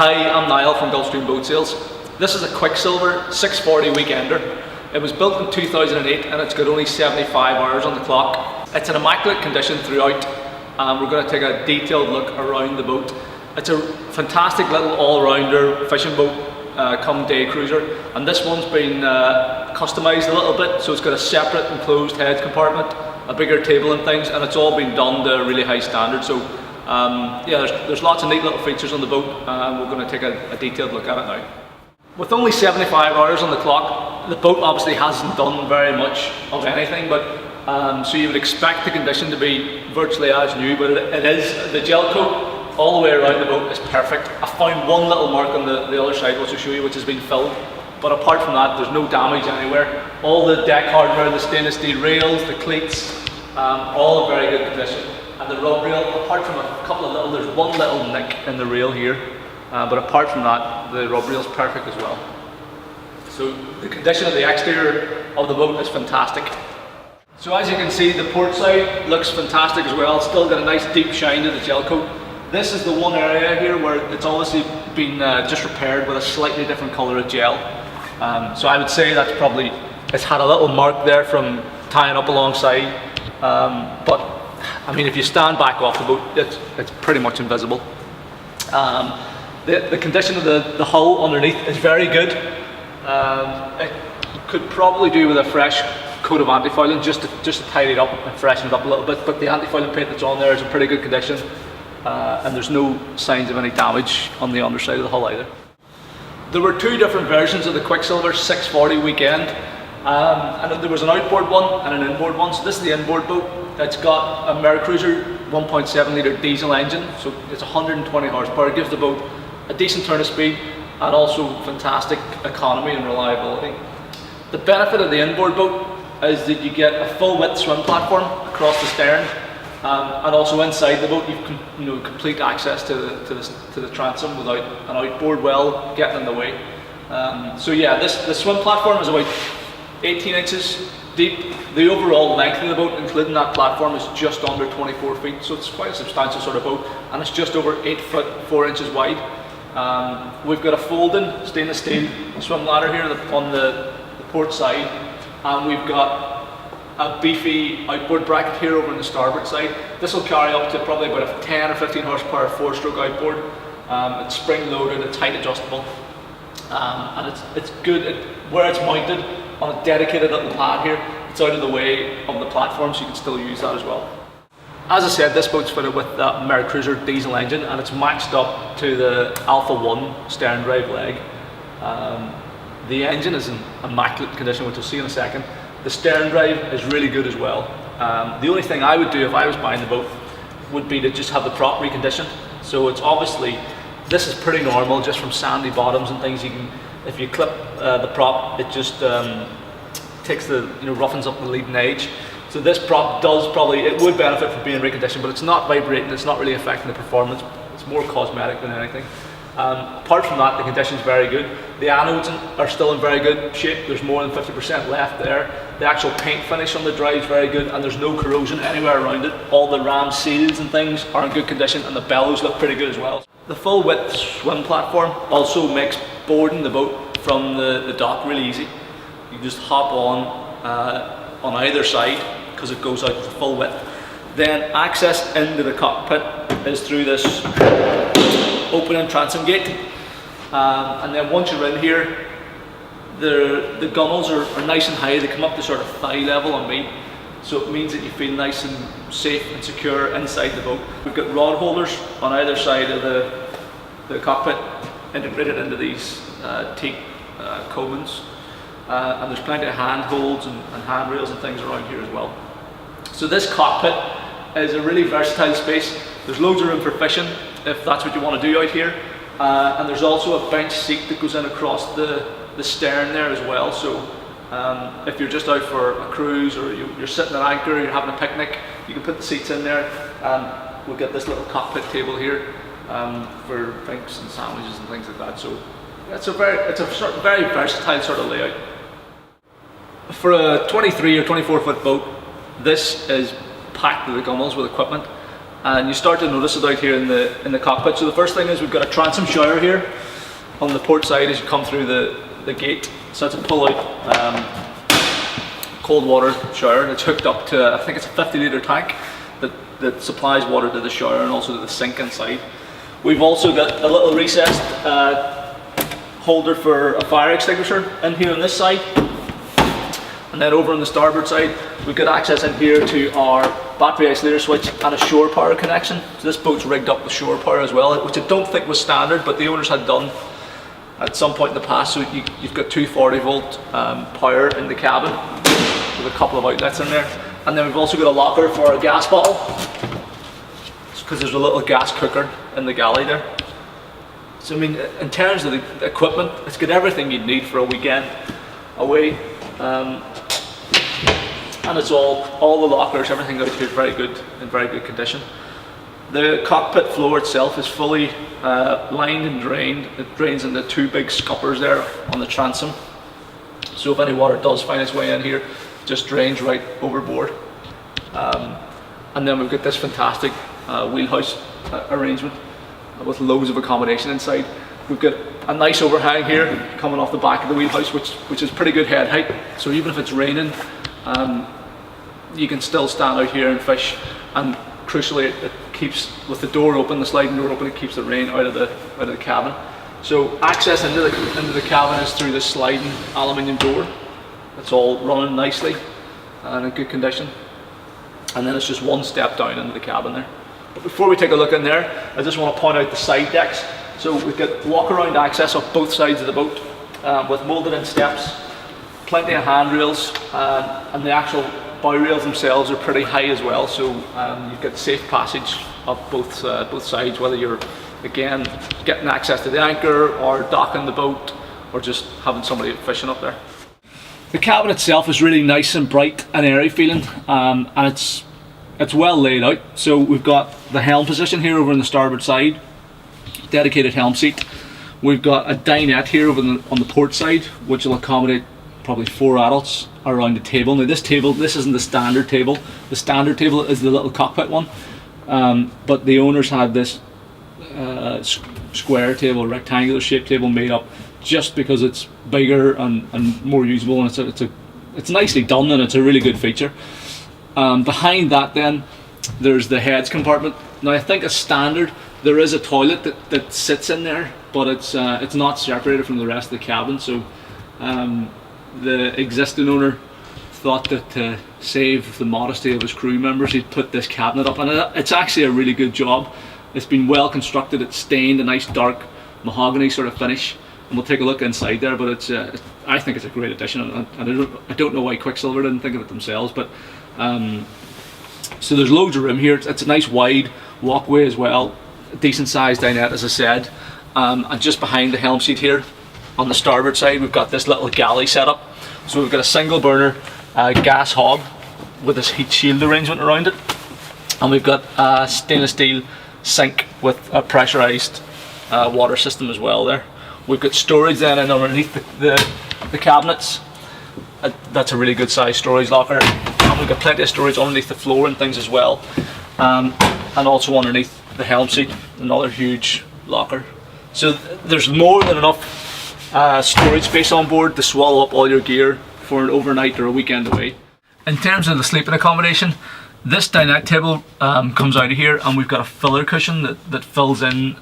Hi, I'm Niall from GulfStream Boat Sales. This is a Quicksilver 640 weekender. It was built in 2008 and it's got only 75 hours on the clock. It's in immaculate condition throughout. We're going to take a detailed look around the boat. It's a fantastic little all-rounder fishing boat, come day cruiser, and this one's been customised a little bit, so it's got a separate enclosed head compartment, a bigger table and things, and it's all been done to a really high standard. So yeah, there's lots of neat little features on the boat, and we're going to take a detailed look at it now. With only 75 hours on the clock, the boat obviously hasn't done very much of anything, but so you would expect the condition to be virtually as new, but it is. The gel coat all the way around the boat is perfect. I found one little mark on the other side, which I'll show you, which has been filled, but apart from that, there's no damage anywhere. All the deck hardware, the stainless steel rails, the cleats, all in very good condition. And the rub rail, apart from a couple of little, there's one little nick in the rail here, but apart from that, the rub rail is perfect as well. So the condition of the exterior of the boat is fantastic. So as you can see, the port side looks fantastic as well. It's still got a nice deep shine to the gel coat. This is the one area here where it's obviously been just repaired with a slightly different colour of gel. So I would say that's probably, it's had a little mark there from tying up alongside, but I mean, if you stand back off the boat, it's pretty much invisible. The condition of the hull underneath is very good. It could probably do with a fresh coat of anti-fouling just to tidy it up and freshen it up a little bit, but the anti-fouling paint that's on there is in pretty good condition, and there's no signs of any damage on the underside of the hull either. There were two different versions of the Quicksilver 640 weekend, and there was an outboard one and an inboard one. So this is the inboard boat. It's got a Mercruiser 1.7 litre diesel engine, so it's 120 horsepower. It gives the boat a decent turn of speed and also fantastic economy and reliability. The benefit of the inboard boat is that you get a full width swim platform across the stern, and also inside the boat you've complete access to the transom without an outboard well getting in the way. So yeah, the swim platform is about 18 inches deep. The overall length of the boat, including that platform, is just under 24 feet, so it's quite a substantial sort of boat, and it's just over 8 foot 4 inches wide. We've got a folding stainless steel swim ladder here on the port side, and we've got a beefy outboard bracket here over on the starboard side. This will carry up to probably about a 10 or 15 horsepower 4-stroke outboard. It's spring loaded, it's height adjustable, and it's good where it's mounted on a dedicated little pad here. It's out of the way of the platform, so you can still use that as well. As I said, this boat's fitted with that Mercruiser diesel engine, and it's matched up to the Alpha 1 stern drive leg. The engine is in immaculate condition, which we'll see in a second. The stern drive is really good as well. The only thing I would do if I was buying the boat would be to just have the prop reconditioned. So it's obviously, this is pretty normal just from sandy bottoms and things. You can, if you clip the prop, it just takes roughens up the leading edge. So this prop it would benefit from being reconditioned, but it's not vibrating, it's not really affecting the performance. It's more cosmetic than anything. Apart from that, the condition's very good. The anodes are still in very good shape. There's more than 50% left there. The actual paint finish on the drive is very good, and there's no corrosion anywhere around it. All the ram seals and things are in good condition, and the bellows look pretty good as well. The full width swim platform also makes boarding the boat from the dock really easy. You can just hop on either side because it goes out to the full width. Then access into the cockpit is through this opening transom gate, and then once you're in here, the gunnels are nice and high. They come up to sort of thigh level on me, so it means that you feel nice and safe and secure inside the boat. We've got rod holders on either side of the cockpit integrated into these teak coamons, and there's plenty of hand holds and handrails and things around here as well. So this cockpit is a really versatile space. There's loads of room for fishing if that's what you want to do out here, and there's also a bench seat that goes in across the stern there as well. So if you're just out for a cruise, or you're sitting at anchor, you're having a picnic, you can put the seats in there, and we'll get this little cockpit table here for drinks and sandwiches and things like that. So it's a very versatile sort of layout. For a 23 or 24 foot boat, this is packed to the gunnels with equipment. and you start to notice it out here in the cockpit. So the first thing is we've got a transom shower here on the port side as you come through the gate. So that's a pull-out cold water shower that's hooked up to, I think it's a 50-litre tank that supplies water to the shower and also to the sink inside. We've also got a little recessed holder for a fire extinguisher in here on this side. And then over on the starboard side, we've got access in here to our battery isolator switch and a shore power connection. So this boat's rigged up with shore power as well, which I don't think was standard, but the owners had done at some point in the past. So you've got 240-volt power in the cabin with a couple of outlets in there. And then we've also got a locker for a gas bottle, because there's a little gas cooker in the galley there. So I mean, in terms of the equipment, it's got everything you'd need for a weekend away. And it's all the lockers, everything out here is very good, in very good condition. The cockpit floor itself is fully lined and drained. It drains into two big scuppers there on the transom. So if any water does find its way in here, it just drains right overboard. And then we've got this fantastic wheelhouse arrangement with loads of accommodation inside. We've got a nice overhang here coming off the back of the wheelhouse, which is pretty good head height. So even if it's raining, you can still stand out here and fish. And crucially, it keeps, with the door open, the sliding door open, it keeps the rain out of the cabin. So access into the cabin is through this sliding aluminium door. It's all running nicely and in good condition. And then it's just one step down into the cabin there. But before we take a look in there, I just want to point out the side decks. So we've got walk-around access up both sides of the boat with moulded-in steps, plenty of handrails, and the actual bow rails themselves are pretty high as well. So you've got safe passage up both sides, whether you're, again, getting access to the anchor or docking the boat or just having somebody fishing up there. The cabin itself is really nice and bright and airy feeling, and it's well laid out. So we've got the helm position here over on the starboard side, dedicated helm seat. We've got a dinette here over on the port side, which will accommodate probably 4 adults around the table. Now this isn't the standard table. The standard table is the little cockpit one, but the owners had this square table, rectangular shaped table made up just because it's bigger and more usable, and it's nicely done, and it's a really good feature. Behind that then there's the heads compartment. Now I think as standard there is a toilet that sits in there, but it's not separated from the rest of the cabin. So the existing owner thought that to save the modesty of his crew members, he'd put this cabinet up, and it's actually a really good job. It's been well constructed. It's stained a nice dark mahogany sort of finish, and we'll take a look inside there. But I think it's a great addition, and I don't know why Quicksilver didn't think of it themselves. But so there's loads of room here. It's a nice wide walkway as well, a decent sized dinette as I said, and just behind the helm seat here on the starboard side we've got this little galley set up. So we've got a single burner gas hob with this heat shield arrangement around it, and we've got a stainless steel sink with a pressurized water system as well there. We've got storage then and underneath the cabinets. That's a really good size storage locker, and we've got plenty of storage underneath the floor and things as well, and also underneath the helm seat, another huge locker. So there's more than enough storage space on board to swallow up all your gear for an overnight or a weekend away. In terms of the sleeping accommodation, this dinette table comes out of here, and we've got a filler cushion that fills in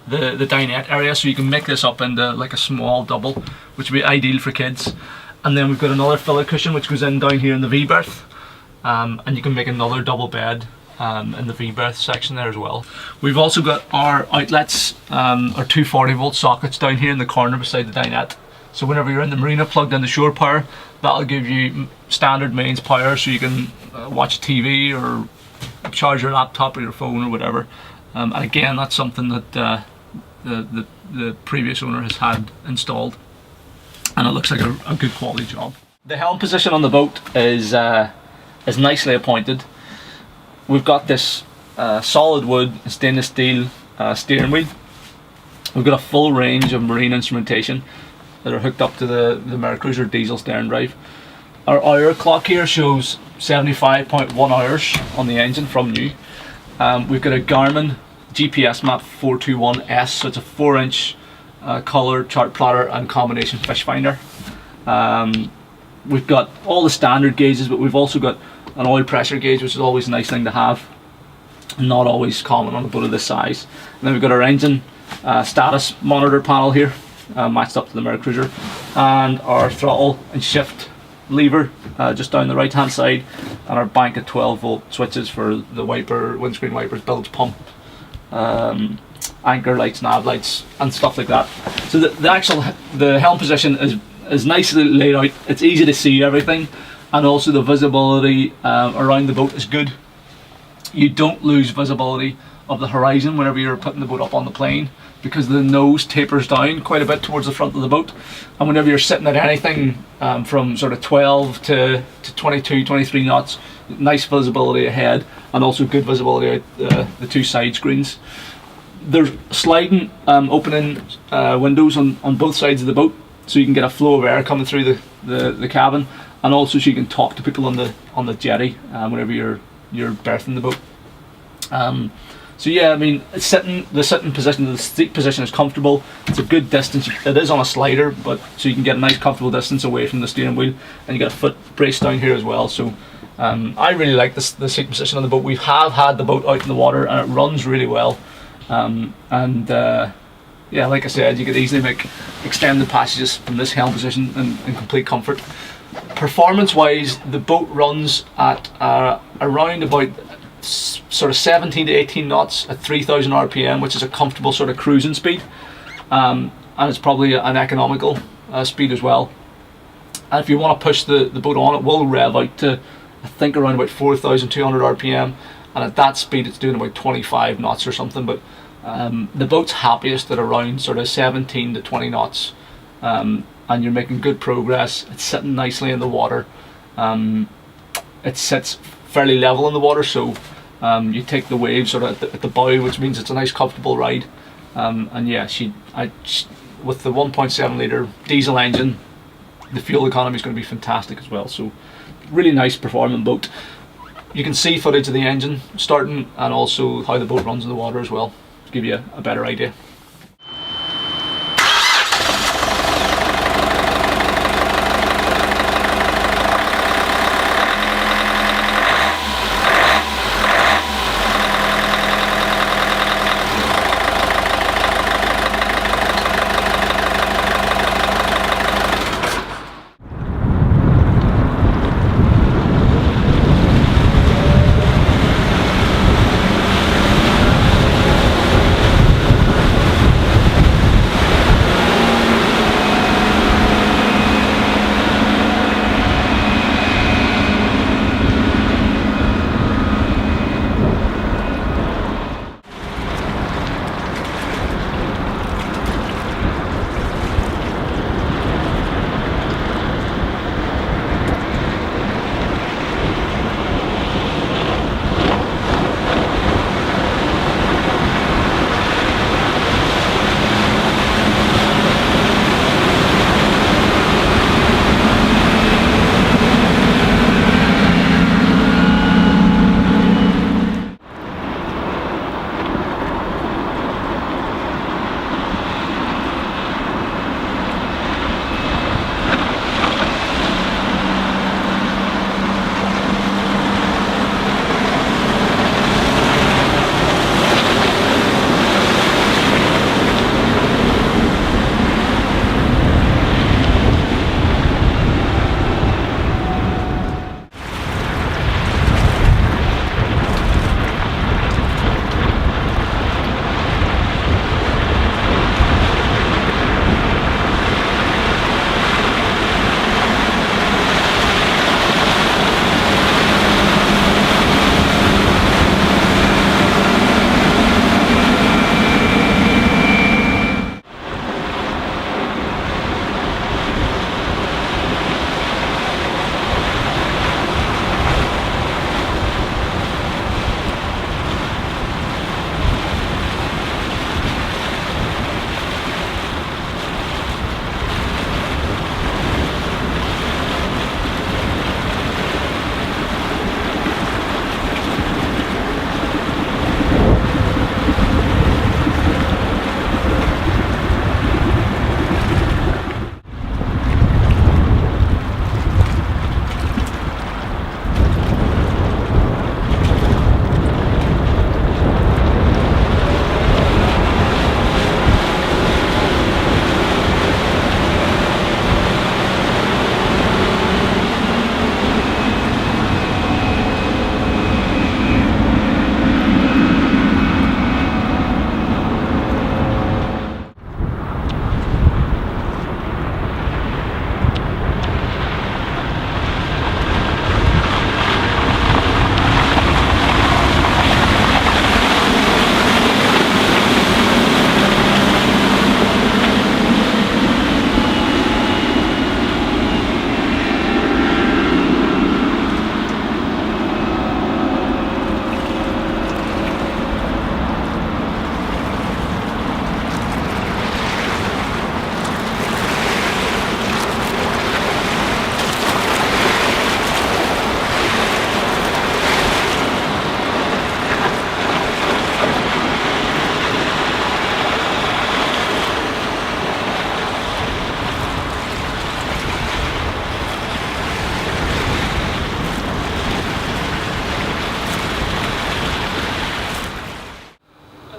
the dinette area, so you can make this up into like a small double, which would be ideal for kids. And then we've got another filler cushion which goes in down here in the V berth, and you can make another double bed in the V berth section there as well. We've also got our outlets, our 240-volt sockets down here in the corner beside the dinette. So whenever you're in the marina plugged into shore power, that'll give you standard mains power, so you can watch TV or charge your laptop or your phone or whatever. And again, that's something that the previous owner has had installed, and it looks like a good quality job. The helm position on the boat is nicely appointed. We've got this solid wood stainless steel steering wheel. We've got a full range of marine instrumentation that are hooked up to the Mercruiser diesel stern drive. Our hour clock here shows 75.1 hours on the engine from new. We've got a Garmin GPS map 421S, so it's a 4-inch colour chart plotter and combination fish finder. We've got all the standard gauges, but we've also got an oil pressure gauge, which is always a nice thing to have. Not always common on a boat of this size. And then we've got our engine status monitor panel here, matched up to the Mercruiser, and our throttle and shift lever just down the right hand side, and our bank at 12-volt switches for the wiper, windscreen wipers, bilge pump, anchor lights, nav lights, and stuff like that. So the helm position is nicely laid out. It's easy to see everything, and also the visibility around the boat is good. You don't lose visibility of the horizon whenever you're putting the boat up on the plane, because the nose tapers down quite a bit towards the front of the boat, and whenever you're sitting at anything from sort of 12 to 22, 23 knots, nice visibility ahead, and also good visibility out the two side screens. There's sliding opening windows on both sides of the boat, so you can get a flow of air coming through the cabin, and also so you can talk to people on the jetty whenever you're berthing the boat. So yeah, I mean, the sitting position, the seat position is comfortable. It's a good distance. It is on a slider, but so you can get a nice comfortable distance away from the steering wheel, and you got a foot brace down here as well. So I really like the seat position on the boat. We have had the boat out in the water, and it runs really well. Yeah, like I said, you could easily make extended passages from this helm position in complete comfort. Performance-wise, the boat runs at around about sort of 17 to 18 knots at 3,000 RPM, which is a comfortable sort of cruising speed, and it's probably an economical speed as well. And if you want to push the boat on, it will rev out to, I think, around about 4,200 RPM, and at that speed it's doing about 25 knots or something. But the boat's happiest at around sort of 17 to 20 knots, and you're making good progress. It's sitting nicely in the water. It sits fairly level in the water, so you take the waves sort of at the bow, which means it's a nice comfortable ride. And yeah, with the 1.7 litre diesel engine, the fuel economy is going to be fantastic as well. So really nice performing boat. You can see footage of the engine starting, and also how the boat runs in the water as well, to give you a better idea.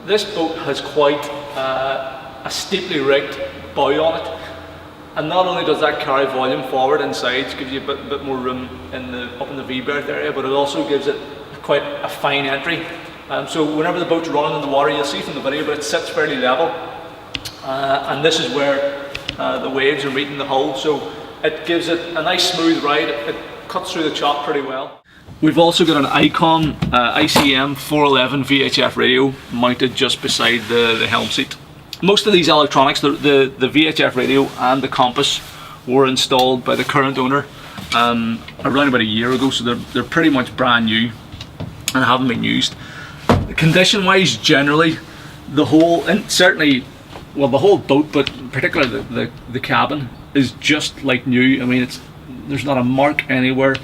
This boat has quite a steeply rigged bow on it, and not only does that carry volume forward inside, gives you a bit more room up in the V-berth area, but it also gives it quite a fine entry. So whenever the boat's running in the water, you'll see from the video, but it sits fairly level, and this is where the waves are meeting the hull, so it gives it a nice smooth ride. It cuts through the chop pretty well. We've also got an ICOM ICM 411 VHF radio mounted just beside the helm seat. Most of these electronics, the VHF radio and the compass, were installed by the current owner around about a year ago, so they're pretty much brand new and haven't been used. Condition wise, generally the whole, and certainly, well, the whole boat, but particularly the cabin, is just like new. I mean, there's not a mark anywhere.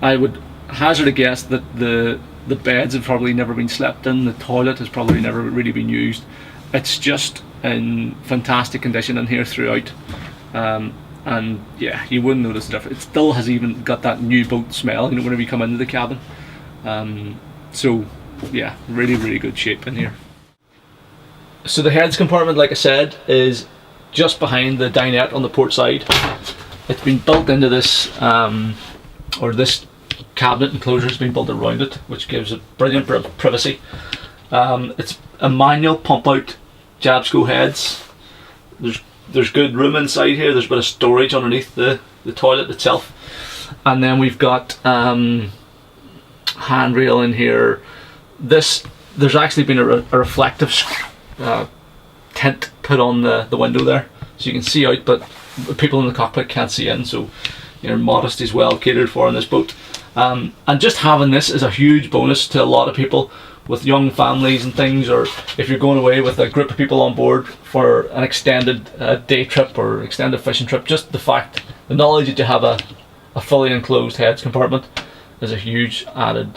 I would hazard a guess that the beds have probably never been slept in, the toilet has probably never really been used. It's just in fantastic condition in here throughout, and yeah, you wouldn't notice the difference. It still has even got that new boat smell, you know, whenever you come into the cabin. So yeah, really good shape in here. So the heads compartment, like I said, is just behind the dinette on the port side. It's been built into this, or this cabinet enclosure has been built around it, which gives it brilliant privacy. It's a manual pump out Jabsco heads. There's good room inside here. There's a bit of storage underneath the toilet itself, and then we've got handrail in here. There's actually been a reflective tint put on the window there, so you can see out, but people in the cockpit can't see in, so your modesty is well catered for in this boat. And just having this is a huge bonus to a lot of people with young families and things, or if you're going away with a group of people on board for an extended day trip or extended fishing trip. Just the knowledge that you have a fully enclosed heads compartment is a huge added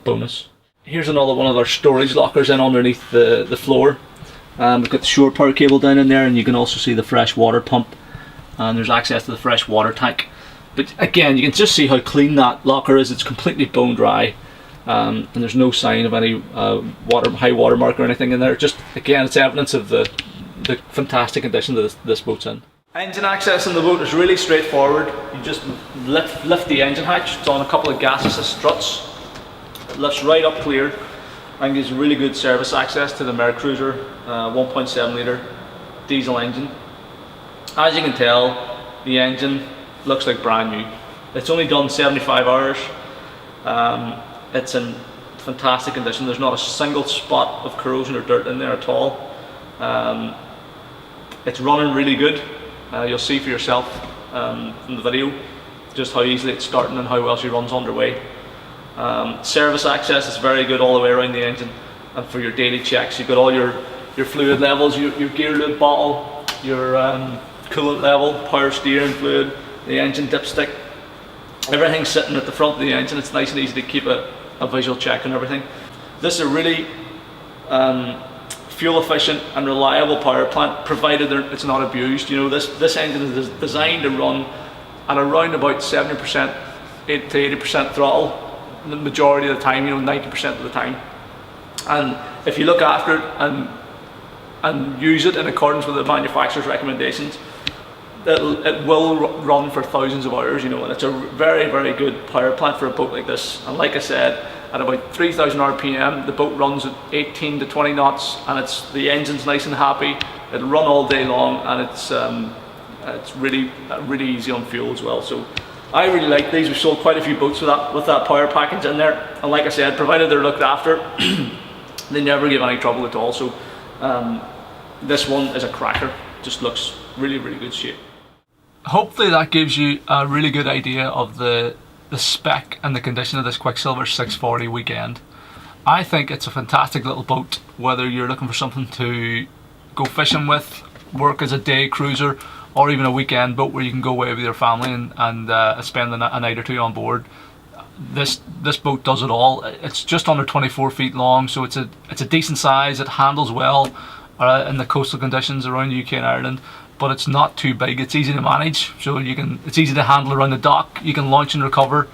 bonus. Here's another one of our storage lockers in underneath the floor. We've got the shore power cable down in there, and you can also see the fresh water pump, and there's access to the fresh water tank. But again, you can just see how clean that locker is. It's completely bone dry, and there's no sign of any high water mark or anything in there. Just again, it's evidence of the fantastic condition that this boat's in. Engine access in the boat is really straightforward. You just lift the engine hatch. It's on a couple of gas assist struts. It lifts right up clear and gives really good service access to the Mercruiser 1.7 litre diesel engine. As you can tell, the engine looks like brand new. It's only done 75 hours. It's in fantastic condition. There's not a single spot of corrosion or dirt in there at all. It's running really good. You'll see for yourself from the video just how easily it's starting and how well she runs underway. Service access is very good all the way around the engine, and for your daily checks you've got all your fluid levels, your gear lube bottle, your coolant level, power steering fluid, the engine dipstick, everything's sitting at the front of the engine. It's nice and easy to keep a visual check on everything. This is a really fuel efficient and reliable power plant, provided it's not abused. You know, this engine is designed to run at around about 70% to 80% throttle the majority of the time, you know, 90% of the time. And if you look after it and use it in accordance with the manufacturer's recommendations, it will run for thousands of hours, you know, and it's a very good power plant for a boat like this. And like I said, at about 3,000 RPM, the boat runs at 18 to 20 knots, and the engine's nice and happy. It'll run all day long, and it's really easy on fuel as well. So I really like these. We've sold quite a few boats with that power package in there, and like I said, provided they're looked after, they never give any trouble at all. So this one is a cracker. Just looks really good shape. Hopefully that gives you a really good idea of the spec and the condition of this Quicksilver 640 Weekend. I think it's a fantastic little boat, whether you're looking for something to go fishing with, work as a day cruiser, or even a weekend boat where you can go away with your family and spend a night or two on board. This boat does it all. It's just under 24 feet long, so it's a decent size. It handles well in the coastal conditions around the UK and Ireland, but it's not too big. It's easy to manage, so it's easy to handle around the dock. You can launch and recover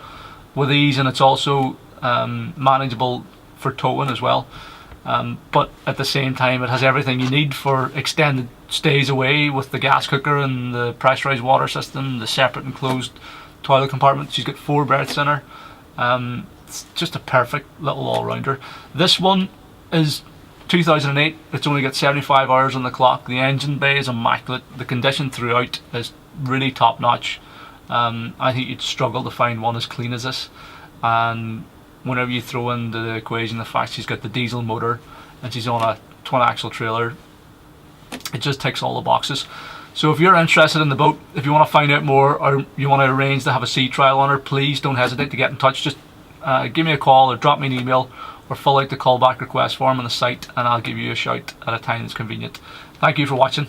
with ease, and it's also manageable for towing as well. but at the same time it has everything you need for extended stays away, with the gas cooker and the pressurized water system, the separate enclosed toilet compartment. She's got 4 berths in her. It's just a perfect little all-rounder. This one is 2008. It's only got 75 hours on the clock. The engine bay is immaculate. The condition throughout is really top notch. I think you'd struggle to find one as clean as this. And whenever you throw into the equation the fact she's got the diesel motor and she's on a twin axle trailer, it just ticks all the boxes. So if you're interested in the boat, if you want to find out more, or you want to arrange to have a sea trial on her, please don't hesitate to get in touch. Just give me a call or drop me an email or fill out the callback request form on the site, and I'll give you a shout at a time that's convenient. Thank you for watching.